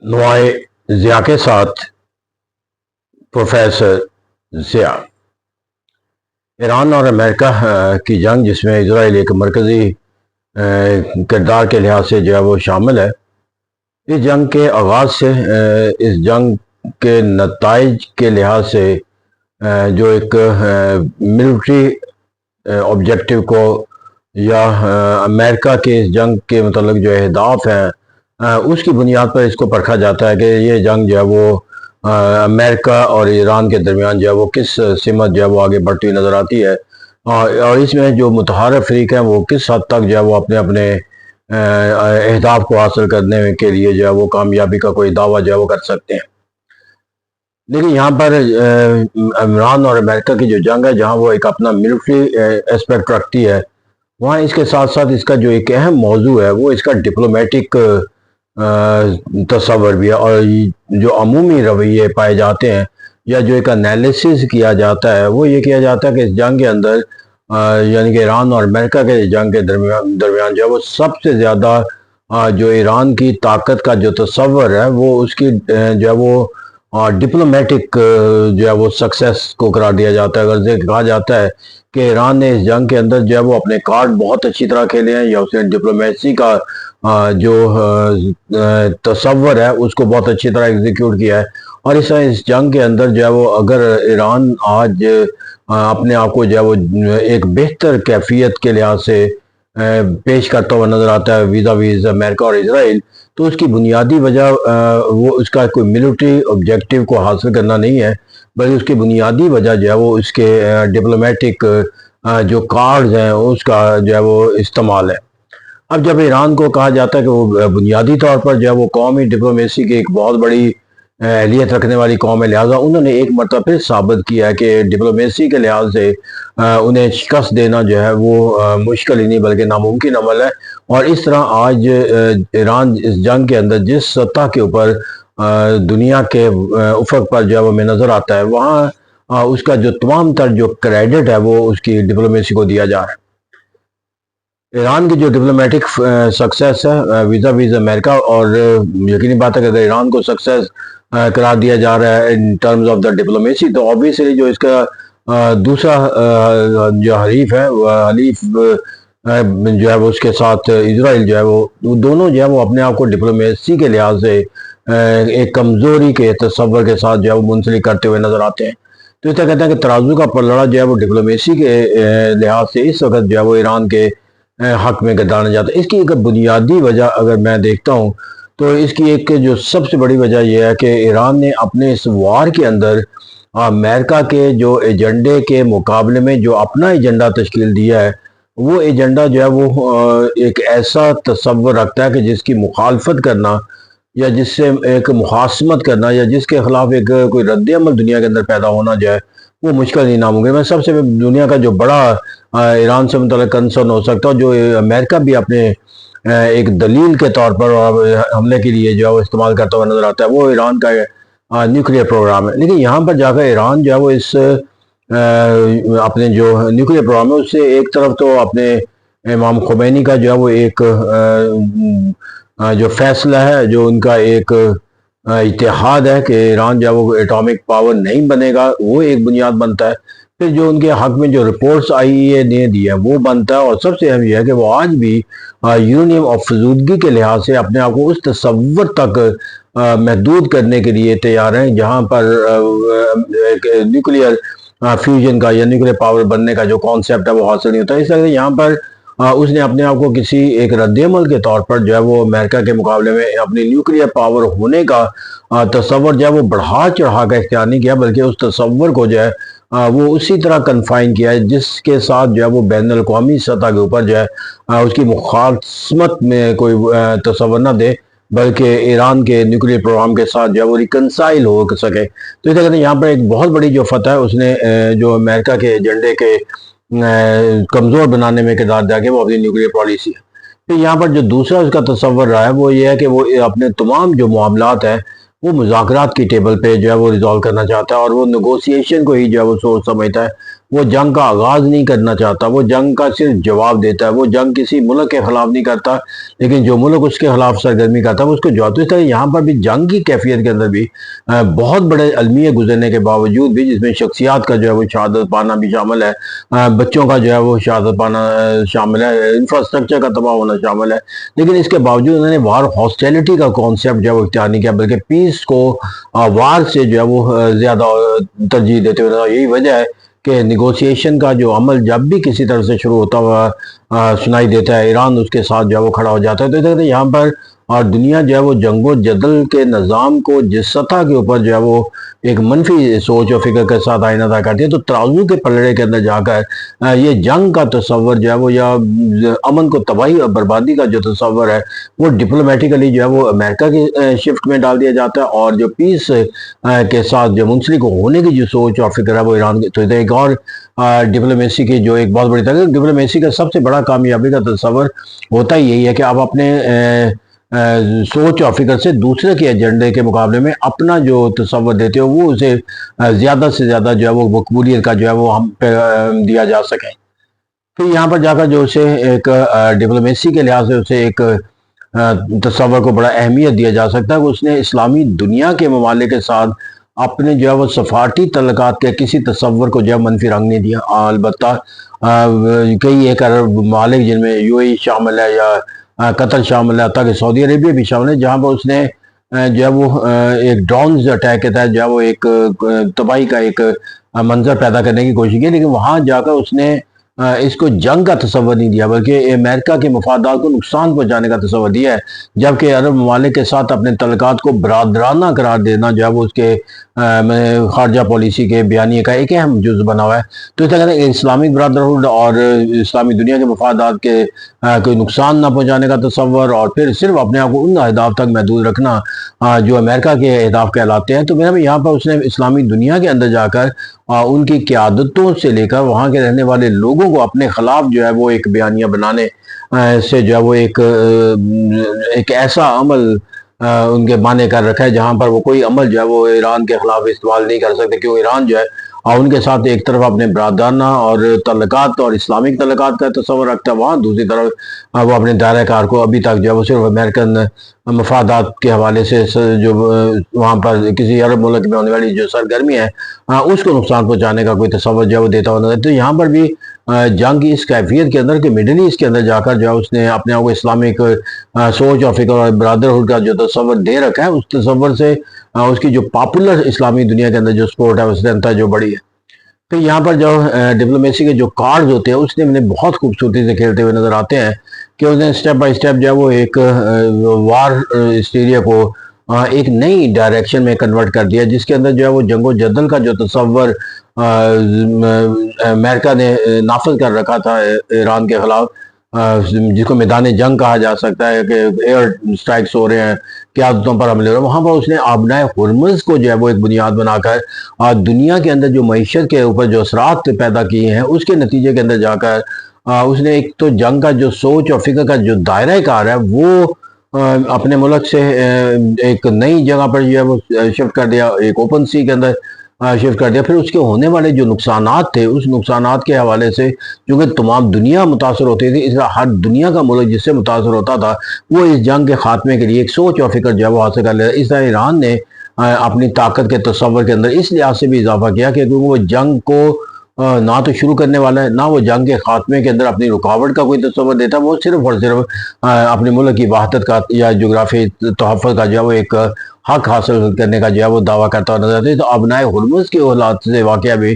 نوائے ضیاء کے ساتھ پروفیسر ضیاء۔ ایران اور امریکہ کی جنگ، جس میں اسرائیل ایک مرکزی کردار کے لحاظ سے جو ہے وہ شامل ہے، اس جنگ کے آغاز سے اس جنگ کے نتائج کے لحاظ سے جو ایک ملٹری آبجیکٹیو کو یا امریکہ کے اس جنگ کے متعلق جو اہداف ہیں اس کی بنیاد پر اس کو پرکھا جاتا ہے کہ یہ جنگ جو ہے وہ امریکہ اور ایران کے درمیان جو ہے وہ کس سمت جو ہے وہ آگے بڑھتی ہوئی نظر آتی ہے، اور اس میں جو متحارب فریق ہیں وہ کس حد تک جو ہے وہ اپنے اپنے اہداف کو حاصل کرنے کے لیے جو ہے وہ کامیابی کا کوئی دعویٰ جو ہے وہ کر سکتے ہیں۔ لیکن یہاں پر ایران اور امریکہ کی جو جنگ ہے، جہاں وہ ایک اپنا ملٹری اسپیکٹ رکھتی ہے، وہاں اس کے ساتھ ساتھ اس کا جو ایک اہم موضوع ہے وہ اس کا ڈپلومیٹک تصور بھی ہے، اور جو عمومی رویے پائے جاتے ہیں یا جو ایک انالیسس کیا جاتا ہے وہ یہ کیا جاتا ہے کہ اس جنگ کے اندر یعنی کہ ایران اور امریکہ کے جنگ کے درمیان جو ہے وہ سب سے زیادہ جو ایران کی طاقت کا جو تصور ہے وہ اس کی جو ہے وہ ڈپلومیٹک جو ہے وہ سکسیس کو قرار دیا جاتا ہے۔ غرض کہا جاتا ہے کہ ایران نے اس جنگ کے اندر جو ہے وہ اپنے کارڈ بہت اچھی طرح کھیلے ہیں، یا اس نے ڈپلومیسی کا جو تصور ہے اس کو بہت اچھی طرح ایگزیکیوٹ کیا ہے، اور اس جنگ کے اندر جو ہے وہ اگر ایران آج اپنے آپ کو جو ہے وہ ایک بہتر کیفیت کے لحاظ سے پیش کرتا ہوا نظر آتا ہے ویزا ویز امریکہ اور اسرائیل، تو اس کی بنیادی وجہ وہ اس کا کوئی ملٹری آبجیکٹیو کو حاصل کرنا نہیں ہے، بلکہ اس کی بنیادی وجہ جو ہے وہ اس کے ڈپلومیٹک جو کارڈز ہیں اس کا جو ہے وہ استعمال ہے۔ اب جب ایران کو کہا جاتا ہے کہ وہ بنیادی طور پر جو ہے وہ قومی ڈپلومیسی کی ایک بہت بڑی اہلیت رکھنے والی قوم ہے، لہٰذا انہوں نے ایک مرتبہ پھر ثابت کیا ہے کہ ڈپلومیسی کے لحاظ سے انہیں شکست دینا جو ہے وہ مشکل ہی نہیں بلکہ ناممکن عمل ہے، اور اس طرح آج ایران اس جنگ کے اندر جس سطح کے اوپر دنیا کے افق پر جو ہے وہ میں نظر آتا ہے، وہاں اس کا جو تمام تر جو کریڈٹ ہے وہ اس کی ڈپلومیسی کو دیا جا رہا ہے۔ ایران کی جو ڈپلومیٹک سکسیس ہے ویزا ویز امریکہ، اور یقینی بات ہے کہ اگر ایران کو سکسیس قرار دیا جا رہا ہے in terms of the diplomacy, تو آبویسلی جو اس کا دوسرا جو حریف ہے حلیف جو ہے وہ اس کے ساتھ اسرائیل جو ہے وہ دونوں جو ہے وہ اپنے آپ کو ڈپلومیسی کے لحاظ سے ایک کمزوری کے تصور کے ساتھ جو ہے وہ منسلک کرتے ہوئے نظر آتے ہیں۔ تو اس طرح کہتے ہیں کہ ترازو کا پلڑا جو ہے وہ ڈپلومیسی کے لحاظ سے اس وقت جو ہے وہ ایران کے حق میں گردانا جاتا ہے۔ اس کی ایک بنیادی وجہ اگر میں دیکھتا ہوں تو اس کی ایک جو سب سے بڑی وجہ یہ ہے کہ ایران نے اپنے اس وار کے اندر امریکہ کے جو ایجنڈے کے مقابلے میں جو اپنا ایجنڈا تشکیل دیا ہے، وہ ایجنڈا جو ہے وہ ایک ایسا تصور رکھتا ہے کہ جس کی مخالفت کرنا یا جس سے ایک مخاصمت کرنا یا جس کے خلاف ایک کوئی رد عمل دنیا کے اندر پیدا ہونا جو ہے وہ مشکل نہیں ناممکن۔ میں سب سے دنیا کا جو بڑا ایران سے متعلق کنسرن ہو سکتا ہے، جو امریکہ بھی اپنے ایک دلیل کے طور پر حملے کے لیے جو ہے وہ استعمال کرتا ہوا نظر آتا ہے، وہ ایران کا نیوکلیئر پروگرام ہے۔ لیکن یہاں پر جا کر ایران جو ہے وہ اس اپنے جو نیوکلیئر پروگرام ہے اس سے ایک طرف تو اپنے امام خمینی کا جو ہے وہ ایک جو فیصلہ ہے، جو ان کا ایک اتحاد ہے کہ ایران جو ہے وہ ایٹامک پاور نہیں بنے گا، وہ ایک بنیاد بنتا ہے۔ پھر جو ان کے حق میں جو رپورٹس IAEA نے دی ہے وہ بنتا ہے، اور سب سے اہم یہ ہے کہ وہ آج بھی یورینیم افزودگی کے لحاظ سے اپنے آپ کو اس تصور تک محدود کرنے کے لیے تیار ہیں جہاں پر نیوکلیئر فیوژن کا یا نیوکلیئر پاور بننے کا جو کانسیپٹ ہے وہ حاصل نہیں ہوتا۔ اس طرح سے یہاں پر اس نے اپنے آپ کو کسی ایک رد عمل کے طور پر جو ہے وہ امریکہ کے مقابلے میں اپنی نیوکلیئر پاور ہونے کا تصور جو ہے وہ بڑھا چڑھا کا اختیار نہیں کیا، بلکہ اس تصور کو جو ہے وہ اسی طرح کنفائن کیا ہے جس کے ساتھ جو ہے وہ بین الاقوامی سطح کے اوپر جو ہے اس کی مخالفت میں کوئی تصور نہ دے، بلکہ ایران کے نیوکلیئر پروگرام کے ساتھ جو ہے وہ ریکنسائل ہو سکے۔ تو اس طرح یہاں پر ایک بہت بڑی جو فتح ہے اس نے جو امریکہ کے ایجنڈے کے کمزور بنانے میں کردار ادا کیا وہ اپنی نیوکلیئر پالیسی ہے۔ پھر یہاں پر جو دوسرا اس کا تصور رہا ہے وہ یہ ہے کہ وہ اپنے تمام جو معاملات ہیں وہ مذاکرات کی ٹیبل پہ جو ہے وہ ریزالو کرنا چاہتا ہے، اور وہ نیگوسیشن کو ہی جو ہے وہ سوچ سمجھتا ہے، وہ جنگ کا آغاز نہیں کرنا چاہتا، وہ جنگ کا صرف جواب دیتا ہے، وہ جنگ کسی ملک کے خلاف نہیں کرتا، لیکن جو ملک اس کے خلاف سرگرمی کرتا ہے وہ اس کو جواب. تو اس طرح یہاں پر بھی جنگ کی کیفیت کے اندر بھی بہت بڑے المیہ گزرنے کے باوجود بھی، جس میں شخصیات کا جو ہے وہ شہادت پانا بھی شامل ہے، بچوں کا جو ہے وہ شہادت پانا شامل ہے، انفراسٹرکچر کا تباہ ہونا شامل ہے، لیکن اس کے باوجود انہوں نے وار ہاسٹیلٹی کا کانسیپٹ جو ہے وہ اختیار نہیں کیا، بلکہ پیس کو وار سے جو ہے وہ زیادہ ترجیح دیتے ہوئے. یہی وجہ ہے کہ نیگوسیشن کا جو عمل جب بھی کسی طرح سے شروع ہوتا ہوا سنائی دیتا ہے، ایران اس کے ساتھ جو ہے وہ کھڑا ہو جاتا ہے. تو یہاں پر اور دنیا جو ہے وہ جنگ و جدل کے نظام کو جس سطح کے اوپر جو ہے وہ ایک منفی سوچ و فکر کے ساتھ آئینہ دار کرتی ہے، تو ترازو کے پلڑے کے اندر جا کر یہ جنگ کا تصور جو ہے وہ یا امن کو تباہی اور بربادی کا جو تصور ہے وہ ڈپلومیٹیکلی جو ہے وہ امریکہ کی شفٹ میں ڈال دیا جاتا ہے، اور جو پیس کے ساتھ جو منسلک ہونے کی جو سوچ اور فکر ہے وہ ایران کی. تو ایک اور ڈپلومیسی کی جو ایک بہت بڑی طاقت، ڈپلومیسی کا سب سے بڑا کامیابی کا تصور ہوتا ہی یہی ہے کہ آپ اپنے سوچ اور فکر سے دوسرے کے ایجنڈے کے مقابلے میں اپنا جو تصور دیتے ہو وہ اسے زیادہ سے زیادہ جو ہے وہ مقبولیت کا جو ہے وہ ہم پہ دیا جا سکے. پھر یہاں پر جا کر جو اسے ایک ڈپلومیسی کے لحاظ سے اسے ایک تصور کو بڑا اہمیت دیا جا سکتا ہے کہ اس نے اسلامی دنیا کے ممالک کے ساتھ اپنے جو ہے وہ سفارتی تعلقات کے کسی تصور کو جو ہے منفی رنگ نہیں دیا. البتہ کئی ایک عرب ممالک جن میں یو اے ای شامل ہے یا قطر شامل ہے، حتیٰ کہ سعودی عربیہ بھی شامل ہے، جہاں پر اس نے جو ہے وہ ایک ڈرونز اٹیک کے تحت جو ہے وہ ایک تباہی کا ایک منظر پیدا کرنے کی کوشش کی، لیکن وہاں جا کر اس نے اس کو جنگ کا تصور نہیں دیا بلکہ امریکہ کے مفادات کو نقصان پہنچانے کا تصور دیا ہے، جبکہ عرب ممالک کے ساتھ اپنے تعلقات کو برادرانہ قرار دینا جو ہے وہ اس کے خارجہ پالیسی کے بیانیے کا ایک اہم جز بنا ہوا ہے. تو اس طرح اسلامک برادرہڈ اور اسلامی دنیا کے مفادات کے کوئی نقصان نہ پہنچانے کا تصور، اور پھر صرف اپنے آپ کو ان اہداف تک محدود رکھنا جو امریکہ کے اہداف کہلاتے ہیں. تو میرا یہاں پر اس نے اسلامی دنیا کے اندر جا کر ان کی قیادتوں سے لے کر وہاں کے رہنے والے لوگوں کو اپنے خلاف جو ہے وہ ایک بیانیہ بنانے سے جو ہے وہ ایک ایسا عمل ان کے معنی کر رکھا ہے جہاں پر وہ کوئی عمل جو ہے وہ ایران کے خلاف استعمال نہیں کر سکتے، کیوں ایران جو ہے اور ان کے ساتھ ایک طرف اپنے برادرانہ اور تعلقات اور اسلامک تعلقات کا تصور رکھتا ہے، وہاں دوسری طرف وہ اپنے دائرہ کار کو ابھی تک جو ہے وہ صرف امریکن مفادات کے حوالے سے جو وہاں پر کسی عرب ملک میں ہونے والی جو سرگرمی ہے اس کو نقصان پہنچانے کا کوئی تصور جو ہے وہ دیتا ہونا. تو یہاں پر بھی جنگ کی اس کیفیت کے اندر کہ مڈل ایسٹ کے اندر جا کر جو ہے اس نے اپنے آپ کو اسلامک سوچ اور فکر اور برادرہڈ کا جو تصور دے رکھا ہے، اس تصور سے اس کی جو پاپولر اسلامی دنیا کے اندر جو سپورٹ ہے اس نے جو بڑی ہے. تو یہاں پر جو ڈپلومیسی کے جو کارڈز ہوتے ہیں اس نے انہیں بہت خوبصورتی سے کھیلتے ہوئے نظر آتے ہیں کہ اس نے سٹیپ بائی سٹیپ جو ہے وہ ایک وار ہسٹیریا کو ایک نئی ڈائریکشن میں کنورٹ کر دیا، جس کے اندر جو ہے وہ جنگ و جدل کا جو تصور امریکہ نے نافذ کر رکھا تھا ایران کے خلاف، جس کو میدان جنگ کہا جا سکتا ہے کہ ایئر سٹرائکس ہو رہے ہیں، قیادتوں پر حملے ہو رہے ہیں، وہاں پر اس نے آبنائے ہرمز کو جو ہے وہ ایک بنیاد بنا کر دنیا کے اندر جو معیشت کے اوپر جو اثرات پیدا کیے ہیں اس کے نتیجے کے اندر جا کر اس نے ایک تو جنگ کا جو سوچ اور فکر کا جو دائرہ کار ہے وہ اپنے ملک سے ایک نئی جگہ پر جو ہے وہ شفٹ کر دیا، ایک اوپن سی کے اندر شفٹ کر دیا. پھر اس کے ہونے والے جو نقصانات تھے اس نقصانات کے حوالے سے چونکہ تمام دنیا متاثر ہوتی تھی، اس طرح ہر دنیا کا ملک جس سے متاثر ہوتا تھا وہ اس جنگ کے خاتمے کے لیے ایک سوچ اور فکر جو ہے وہ حاصل کر لیا. اس طرح ایران نے اپنی طاقت کے تصور کے اندر اس لحاظ سے بھی اضافہ کیا کہ وہ جنگ کو نہ تو شروع کرنے والا ہے، نہ وہ جنگ کے خاتمے کے اندر اپنی رکاوٹ کا کوئی تصور دیتا، وہ صرف اور صرف اپنے ملک کی وحدت کا یا جغرافی تحفظ کا جو ہے وہ ایک حق حاصل کرنے کا جو ہے وہ دعویٰ کرتا ہوا نظر آتا ہے. تو آبنائے ہرمز کے حالات سے واقعہ بھی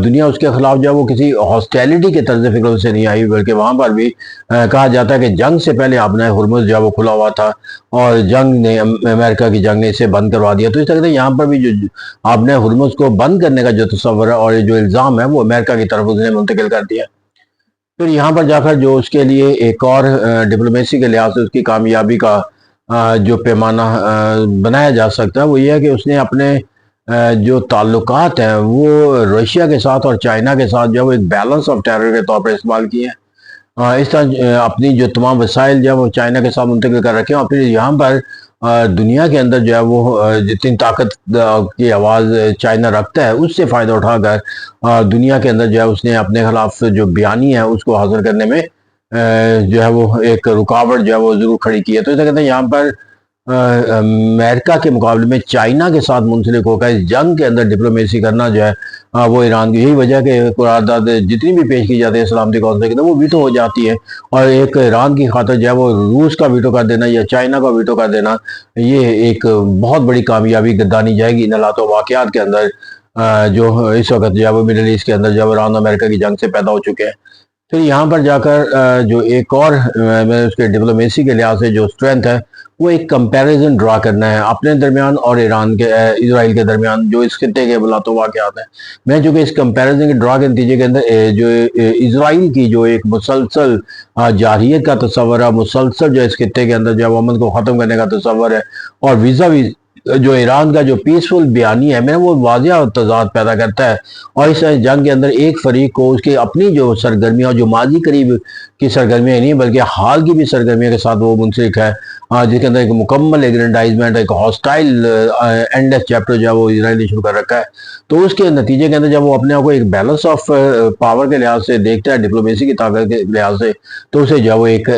دنیا اس کے خلاف جو ہے وہ کسی ہاسٹیلٹی کے طرز فکر سے نہیں آئی، بلکہ وہاں پر بھی کہا جاتا ہے کہ جنگ سے پہلے آبنائے ہرمز جو ہے وہ کھلا ہوا تھا اور جنگ نے امریکہ کی جنگ نے اسے بند کروا دیا. تو اس طرح سے یہاں پر بھی جو آبنائے ہرمز کو بند کرنے کا جو تصور ہے اور جو الزام ہے وہ امریکہ کی طرف اس نے منتقل کر دیا. پھر یہاں پر جا کر جو اس کے لیے ایک اور ڈپلومیسی کے لحاظ سے اس کی کامیابی کا جو پیمانہ بنایا جا سکتا ہے وہ یہ ہے کہ اس نے اپنے جو تعلقات ہیں وہ روشیا کے ساتھ اور چائنا کے ساتھ جو ہے وہ ایک بیلنس آف ٹیرر کے طور پر استعمال کیے ہیں. اس طرح اپنی جو تمام وسائل جو ہے وہ چائنا کے ساتھ منتقل کر رکھے ہیں، اور پھر یہاں پر دنیا کے اندر جو ہے وہ جتنی طاقت کی آواز چائنا رکھتا ہے اس سے فائدہ اٹھا کر دنیا کے اندر جو ہے اس نے اپنے خلاف جو بیانی ہے اس کو حاصل کرنے میں جو ہے وہ ایک رکاوٹ جو ہے وہ ضرور کھڑی کی ہے۔ تو اسے کہتے ہیں یہاں پر امریکہ کے مقابلے میں چائنا کے ساتھ منسلک ہو کر اس جنگ کے اندر ڈپلومیسی کرنا جو ہے وہ ایران کی یہی وجہ کہ قرارداد جتنی بھی پیش کی جاتی ہے سلامتی کونسل کے اندر وہ ویٹو ہو جاتی ہے، اور ایک ایران کی خاطر جو ہے وہ روس کا ویٹو کر دینا یا چائنا کا ویٹو کر دینا، یہ ایک بہت بڑی کامیابی گردانی جائے گی ان حالات و واقعات کے اندر جو اس وقت جو ہے وہ مڈل ایسٹ کے اندر جو ہے ایران اور امریکہ کی جنگ سے پیدا ہو چکے ہیں۔ پھر یہاں پر جا کر جو ایک اور اس کے ڈپلومیسی کے لحاظ سے جو سٹرینتھ ہے وہ ایک کمپیریزن ڈرا کرنا ہے اپنے درمیان اور ایران کے اسرائیل کے درمیان جو اس خطے کے بلاتو واقعات ہیں۔ میں چونکہ اس کمپیریزن کے ڈرا کے نتیجے کے اندر جو اسرائیل کی جو ایک مسلسل جارحیت کا تصور ہے، مسلسل جو اس خطے کے اندر جو امن کو ختم کرنے کا تصور ہے، اور ویزا جو ایران کا جو پیسفل بیانی ہے میں وہ واضح تضاد پیدا کرتا ہے، اور اس جنگ کے اندر ایک فریق کو اس کی اپنی جو سرگرمیاں جو ماضی قریب کی سرگرمیاں نہیں بلکہ حال کی بھی سرگرمیوں کے ساتھ وہ منسلک ہے، جس کے اندر ایک مکمل ایگرینڈائزمنٹ، ایک ہاسٹائل اینڈ لیس چیپٹر جو ہے وہ اسرائیل نے شروع کر رکھا ہے۔ تو اس کے نتیجے کے اندر جب وہ اپنے آپ کو ایک بیلنس آف پاور کے لحاظ سے دیکھتا ہے، ڈپلومیسی کی طاقت کے لحاظ سے، تو اسے جو ہے وہ ایک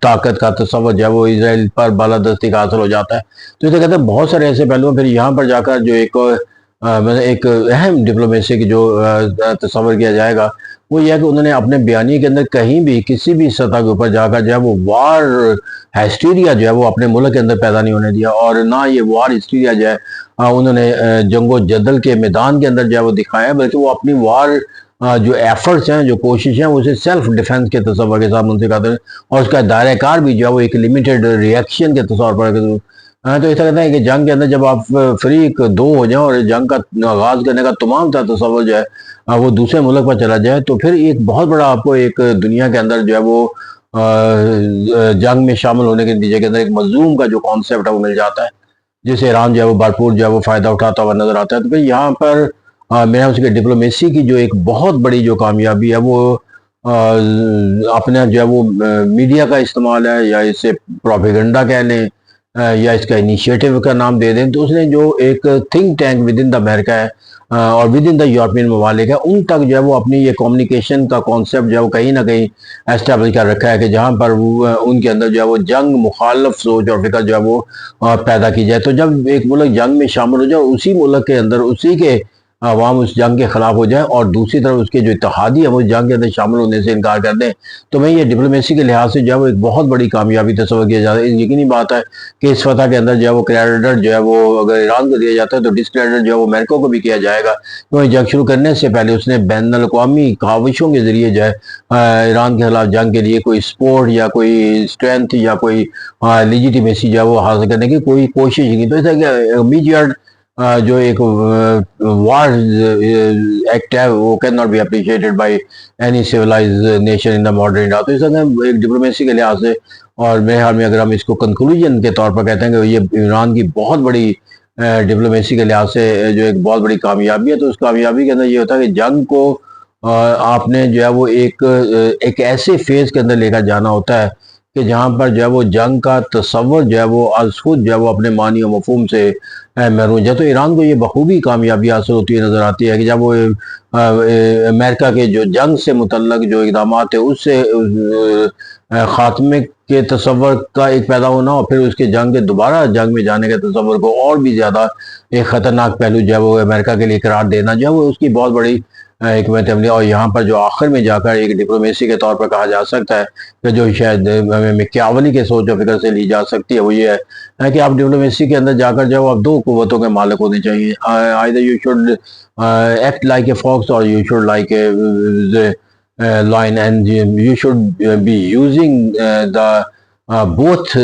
طاقت کا تصور جو ہے وہ اسرائیل پر بالادستی کا حاصل ہو جاتا ہے۔ تو اسے کہتے ہیں بہت سارے ایسے پہلو ہیں۔ پھر یہاں پر جا کر جو ایک اہم ڈپلومیسی کی جو تصور کیا جائے گا وہ یہ ہے کہ انہوں نے اپنے بیانیے کے اندر کہیں بھی کسی بھی سطح کے اوپر جا کر جو ہے وہ وار ہیسٹیریا جو ہے وہ اپنے ملک کے اندر پیدا نہیں ہونے دیا، اور نہ یہ وار ہیسٹیریا جو ہے انہوں نے جنگ و جدل کے میدان کے اندر جو ہے وہ دکھایا، بلکہ وہ اپنی وار جو ایفرٹس ہیں، جو کوششیں ہیں، اسے سیلف ڈیفنس کے تصور کے ساتھ منسلک کرتے ہیں، اور اس کا دائرہ کار بھی جو ہے وہ ایک لمیٹڈ ریئیکشن کے تصور پر تو ایسا کہتے ہیں کہ جنگ کے اندر جب آپ فریق دو ہو جائیں اور جنگ کا آغاز کرنے کا تمام تصور جو ہے وہ دوسرے ملک پر چلا جائے، تو پھر ایک بہت بڑا آپ کو ایک دنیا کے اندر جو ہے وہ جنگ میں شامل ہونے کے نتیجے کے اندر ایک مظلوم کا جو کانسیپٹ ہے وہ مل جاتا ہے، جس سے ایران جو ہے وہ بھرپور جو ہے وہ فائدہ اٹھاتا ہوا نظر آتا ہے۔ تو پھر یہاں پر میرا اس کے ڈپلومیسی کی جو ایک بہت بڑی جو کامیابی ہے وہ اپنا جو ہے وہ میڈیا کا استعمال ہے، یا اسے پروپیگنڈا کہہ لیں یا اس کا انیشیٹو کا نام دے دیں، تو اس نے جو ایک تھنک ٹینک ود ان دا امریکہ ہے اور ود ان دا یورپین ممالک ہے، ان تک جو ہے وہ اپنی یہ کمیونیکیشن کا کانسیپٹ جو ہے وہ کہیں نہ کہیں اسٹیبلش کر رکھا ہے کہ جہاں پر ان کے اندر جو ہے وہ جنگ مخالف سوچ اور فکر جو ہے وہ پیدا کی جائے۔ تو جب ایک ملک جنگ میں شامل ہو جائے، اسی ملک کے اندر اسی کے عوام اس جنگ کے خلاف ہو جائیں، اور دوسری طرف اس کے جو اتحادی ہیں وہ جنگ کے اندر شامل ہونے سے انکار کر دیں، تو میں یہ ڈپلومیسی کے لحاظ سے جو ہے وہ ایک بہت بڑی کامیابی تصور کیا جاتا ہے۔ یقینی بات ہے کہ اس فتح کے اندر جو ہے وہ کریڈٹ جو ہے وہ اگر ایران کو دیا جاتا ہے تو ڈسکریڈٹ جو ہے وہ امریکہ کو بھی کیا جائے گا، کیونکہ جنگ شروع کرنے سے پہلے اس نے بین الاقوامی کاوشوں کے ذریعے جو ہے ایران کے خلاف جنگ کے لیے کوئی سپورٹ یا کوئی اسٹرینتھ یا کوئی لیجیٹیمیسی جو ہے وہ حاصل کرنے کی کوئی کوشش ہی نہیں۔ تو اس طرح امیڈیٹ جو ایک وار ایکٹ ہے وہ can not be appreciated by any civilised nation in the modern era. تو اس طرح ایک ڈپلومیسی کے لحاظ سے، اور میرے خیال میں اگر ہم اس کو کنکلوژن کے طور پر کہتے ہیں کہ یہ ایران کی بہت بڑی ڈپلومیسی کے لحاظ سے جو ایک بہت بڑی کامیابی ہے، تو اس کامیابی کے اندر یہ ہوتا ہے کہ جنگ کو آپ نے جو ہے وہ ایک ایسے فیز کے اندر لے کر جانا ہوتا ہے کہ جہاں پر جو ہے وہ جنگ کا تصور جو ہے وہ از خود جو ہے وہ اپنے معنی و مفہوم سے محروم ہے۔ تو ایران کو یہ بخوبی کامیابی حاصل ہوتی ہے نظر آتی ہے کہ جب وہ امریکہ کے جو جنگ سے متعلق جو اقدامات ہیں اس سے خاتمے کے تصور کا ایک پیدا ہونا، اور پھر اس کے جنگ کے دوبارہ جنگ میں جانے کے تصور کو اور بھی زیادہ ایک خطرناک پہلو جو ہے وہ امریکہ کے لیے قرار دینا جو ہے وہ اس کی بہت بڑی حکمت عملی۔ اور یہاں پر جو آخر میں جا کر ایک ڈپلومیسی کے طور پر کہا جا سکتا ہے کہ جو شاید میکیاولی کے سوچ و فکر سے لی جا سکتی ہے، وہ یہ ہے کہ آپ ڈپلومیسی کے اندر جا کر جو آپ دو قوتوں کے مالک ہونے چاہیے، either you should act like a fox or you should like a lion, and you should be using the both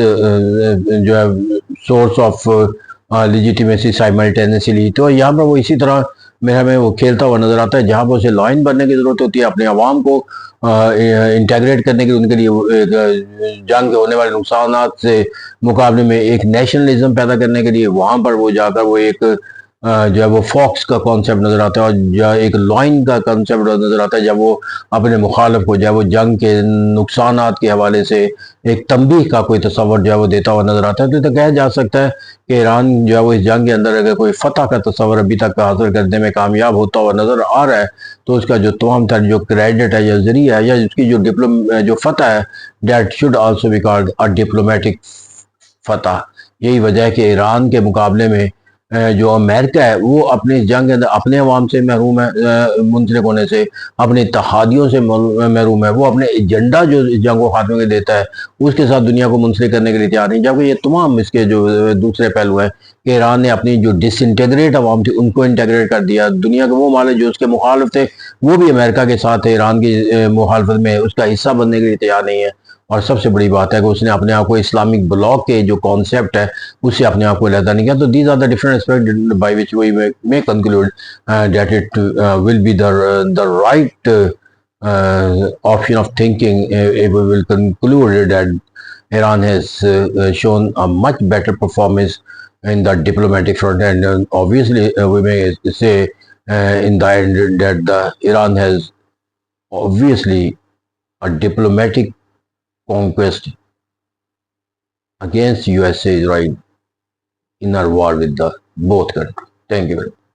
جو ہے سورس آف لیجیٹیمیسی سائملٹینیسلی۔ تو یہاں پر وہ اسی طرح میرا میں وہ کھیلتا ہوا نظر آتا ہے، جہاں پر اسے لائن بننے کی ضرورت ہوتی ہے اپنے عوام کو انٹیگریٹ کرنے کے لیے، ان کے لیے جنگ کے ہونے والے نقصانات سے مقابلے میں ایک نیشنلزم پیدا کرنے کے لیے، وہاں پر وہ جا کر وہ ایک جو ہے وہ فاکس کا کانسیپٹ نظر آتا ہے، اور جو ایک لائن کا کانسیپٹ نظر آتا ہے جب وہ اپنے مخالف کو جو ہے وہ جنگ کے نقصانات کے حوالے سے ایک تنبیہ کا کوئی تصور جو ہے وہ دیتا ہوا نظر آتا ہے۔ تو کہا جا سکتا ہے کہ ایران جو ہے وہ اس جنگ کے اندر اگر کوئی فتح کا تصور ابھی تک حاصل کرنے میں کامیاب ہوتا ہوا نظر آ رہا ہے تو اس کا جو تمام تر جو کریڈٹ ہے یا ذریعہ ہے یا اس کی جو فتح ہے، that should also be called a diplomatic فتح۔ یہی وجہ ہے کہ ایران کے مقابلے میں جو امریکہ ہے وہ اپنی جنگ اپنے عوام سے محروم ہے منسلک ہونے سے، اپنے اتحادیوں سے محروم ہے، وہ اپنے ایجنڈا جو جنگ و خاتمے کے دیتا ہے اس کے ساتھ دنیا کو منسلک کرنے کے لیے تیار نہیں، جبکہ یہ تمام اس کے جو دوسرے پہلو ہیں کہ ایران نے اپنی جو ڈس انٹیگریٹ عوام تھی ان کو انٹیگریٹ کر دیا، دنیا کے وہ ممالک جو اس کے مخالف تھے وہ بھی امریکہ کے ساتھ ایران کی مخالفت میں اس کا حصہ بننے کے لیے تیار نہیں ہے، اور سب سے بڑی بات ہے کہ اس نے اپنے آپ کو اسلامک بلاک کے جو کانسیپٹ ہے اس سے اپنے آپ کو علیحدہ نہیں کیا۔ تو these are the different aspect by which we may conclude that it will be the right option of thinking if we will conclude that Iran has shown a much better performance in the diplomatic front, and obviously we may say in the end that Iran has obviously a diplomatic conquest against USA right in our war with the both countries. Thank you very much.